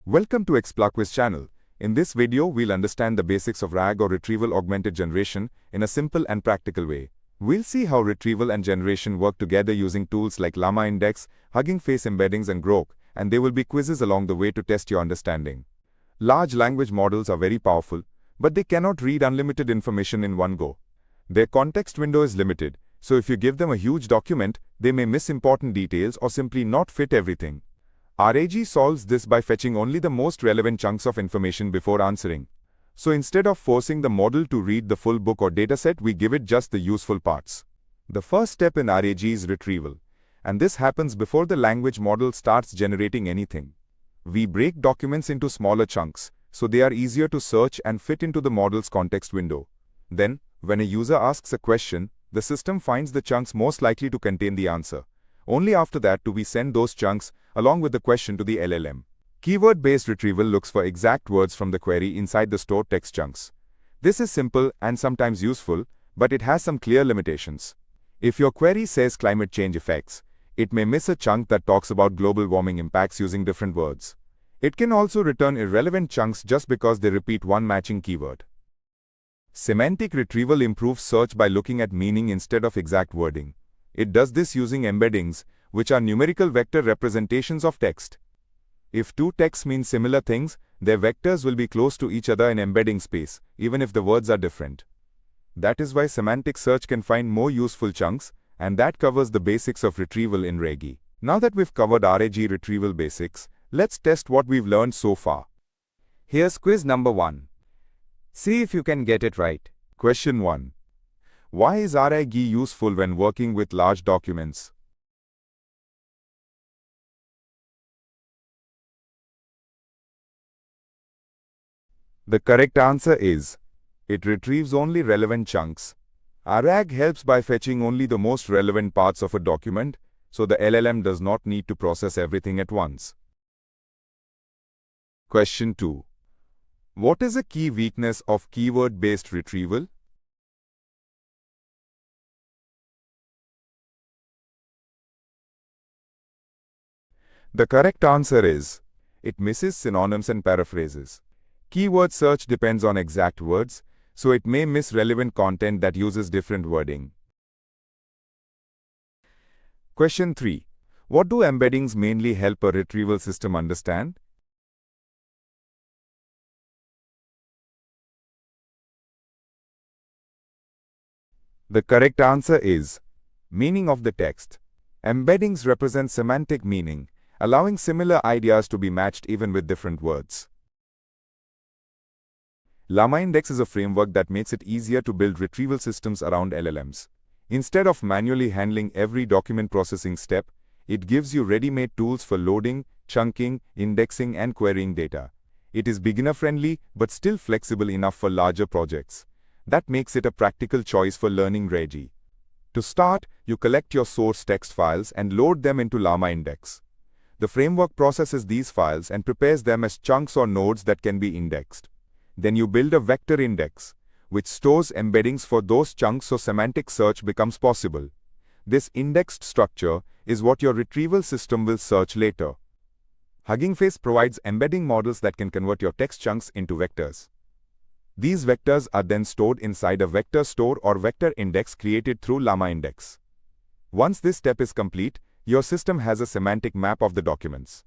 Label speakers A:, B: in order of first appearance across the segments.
A: Welcome to ExplaQuiz channel. In this video, we'll understand the basics of RAG or Retrieval-Augmented Generation in a simple and practical way. We'll see how retrieval and generation work together using tools like Llama Index, Hugging Face embeddings and Grok, and there will be quizzes along the way to test your understanding. Large language models are very powerful, but they cannot read unlimited information in one go. Their context window is limited, so if you give them a huge document, they may miss important details or simply not fit everything. RAG solves this by fetching only the most relevant chunks of information before answering. So instead of forcing the model to read the full book or dataset, we give it just the useful parts. The first step in RAG is retrieval, and this happens before the language model starts generating anything. We break documents into smaller chunks, so they are easier to search and fit into the model's context window. Then, when a user asks a question, the system finds the chunks most likely to contain the answer. Only after that do we send those chunks along with the question to the LLM. Keyword-based retrieval looks for exact words from the query inside the stored text chunks. This is simple and sometimes useful, but it has some clear limitations. If your query says climate change effects, it may miss a chunk that talks about global warming impacts using different words. It can also return irrelevant chunks just because they repeat one matching keyword. Semantic retrieval improves search by looking at meaning instead of exact wording. It does this using embeddings, which are numerical vector representations of text. If two texts mean similar things, their vectors will be close to each other in embedding space, even if the words are different. That is why semantic search can find more useful chunks, and that covers the basics of retrieval in RAG. Now that we've covered RAG retrieval basics, let's test what we've learned so far.
B: Here's quiz number 1. See if you can get it right.
A: Question 1. Why is RAG useful when working with large documents? The correct answer is, it retrieves only relevant chunks. RAG helps by fetching only the most relevant parts of a document, so the LLM does not need to process everything at once. Question 2. What is a key weakness of keyword-based retrieval? The correct answer is, it misses synonyms and paraphrases. Keyword search depends on exact words, so it may miss relevant content that uses different wording. Question 3. What do embeddings mainly help a retrieval system understand? The correct answer is, meaning of the text. Embeddings represent semantic meaning, allowing similar ideas to be matched even with different words. Llama Index is a framework that makes it easier to build retrieval systems around LLMs. Instead of manually handling every document processing step, it gives you ready-made tools for loading, chunking, indexing, and querying data. It is beginner-friendly but still flexible enough for larger projects. That makes it a practical choice for learning RAG. To start, you collect your source text files and load them into Llama Index. The framework processes these files and prepares them as chunks or nodes that can be indexed. Then you build a vector index, which stores embeddings for those chunks so semantic search becomes possible. This indexed structure is what your retrieval system will search later. Hugging Face provides embedding models that can convert your text chunks into vectors. These vectors are then stored inside a vector store or vector index created through Llama Index. Once this step is complete, your system has a semantic map of the documents.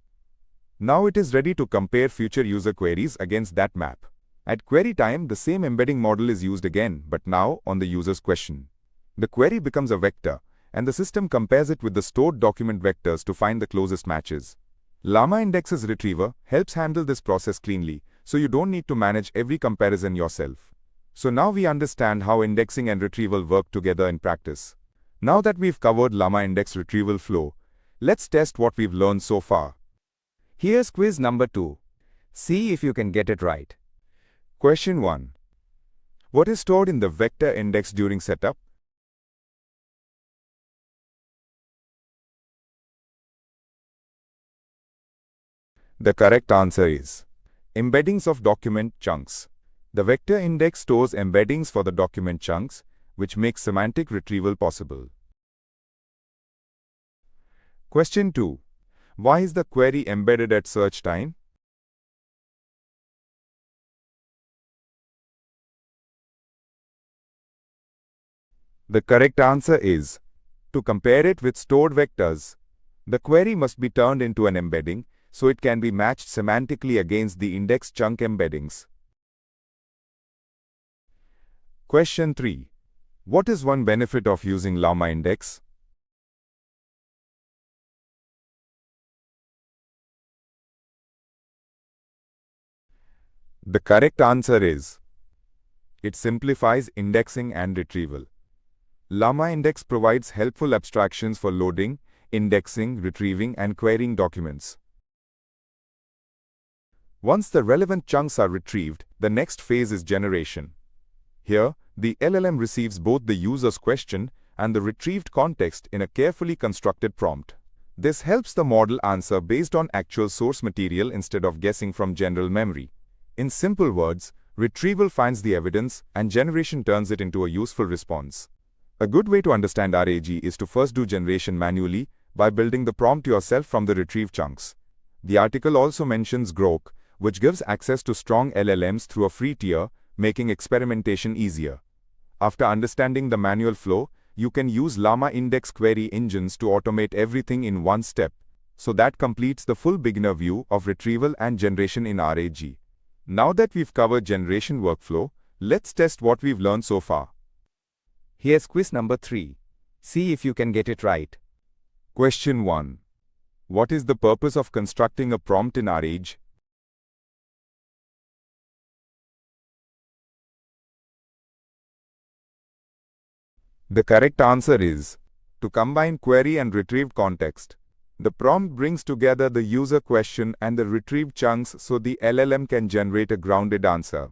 A: Now it is ready to compare future user queries against that map. At query time, the same embedding model is used again, but now on the user's question. The query becomes a vector, and the system compares it with the stored document vectors to find the closest matches. Llama Index's retriever helps handle this process cleanly, so you don't need to manage every comparison yourself. So now we understand how indexing and retrieval work together in practice. Now that we've covered Llama Index retrieval flow, let's test what we've learned so far.
B: Here's quiz number 2. See if you can get it right.
A: Question 1. What is stored in the vector index during setup? The correct answer is, embeddings of document chunks. The vector index stores embeddings for the document chunks, which makes semantic retrieval possible. Question 2. Why is the query embedded at search time? The correct answer is to compare it with stored vectors. The query must be turned into an embedding so it can be matched semantically against the index chunk embeddings. Question 3. What is one benefit of using llama index? The correct answer is it simplifies indexing and retrieval. Llama index provides helpful abstractions for loading, indexing, retrieving, and querying documents. Once the relevant chunks are retrieved, the next phase is generation. Here, the LLM receives both the user's question and the retrieved context in a carefully constructed prompt. This helps the model answer based on actual source material instead of guessing from general memory. In simple words, retrieval finds the evidence and generation turns it into a useful response. A good way to understand RAG is to first do generation manually by building the prompt yourself from the retrieved chunks. The article also mentions Grok, which gives access to strong LLMs through a free tier, making experimentation easier. After understanding the manual flow, you can use Llama index query engines to automate everything in one step. So that completes the full beginner view of retrieval and generation in RAG. Now that we've covered generation workflow, let's test what we've learned so far.
B: Here's quiz number 3. See if you can get it right.
A: Question 1. What is the purpose of constructing a prompt in RAG? The correct answer is to combine query and retrieved context. The prompt brings together the user question and the retrieved chunks so the LLM can generate a grounded answer.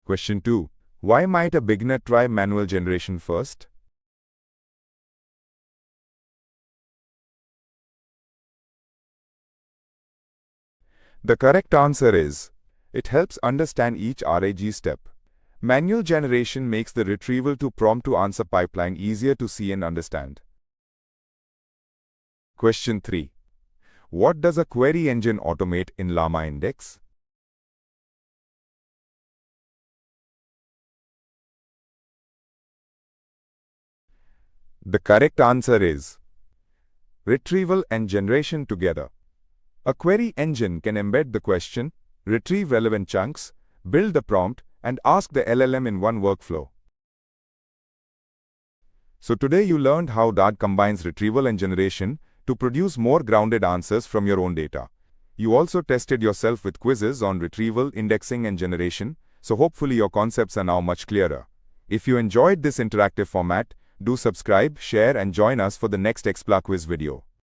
A: Question 2. Why might a beginner try manual generation first? The correct answer is it helps understand each RAG step. Manual generation makes the retrieval to prompt to answer pipeline easier to see and understand. Question 3. What does a query engine automate in Llama index? The correct answer is retrieval and generation together. A query engine can embed the question, retrieve relevant chunks, build the prompt, and ask the LLM in one workflow. So today you learned how DAG combines retrieval and generation to produce more grounded answers from your own data. You also tested yourself with quizzes on retrieval, indexing, and generation, so hopefully your concepts are now much clearer. If you enjoyed this interactive format, do subscribe, share, and join us for the next ExplaQuiz video.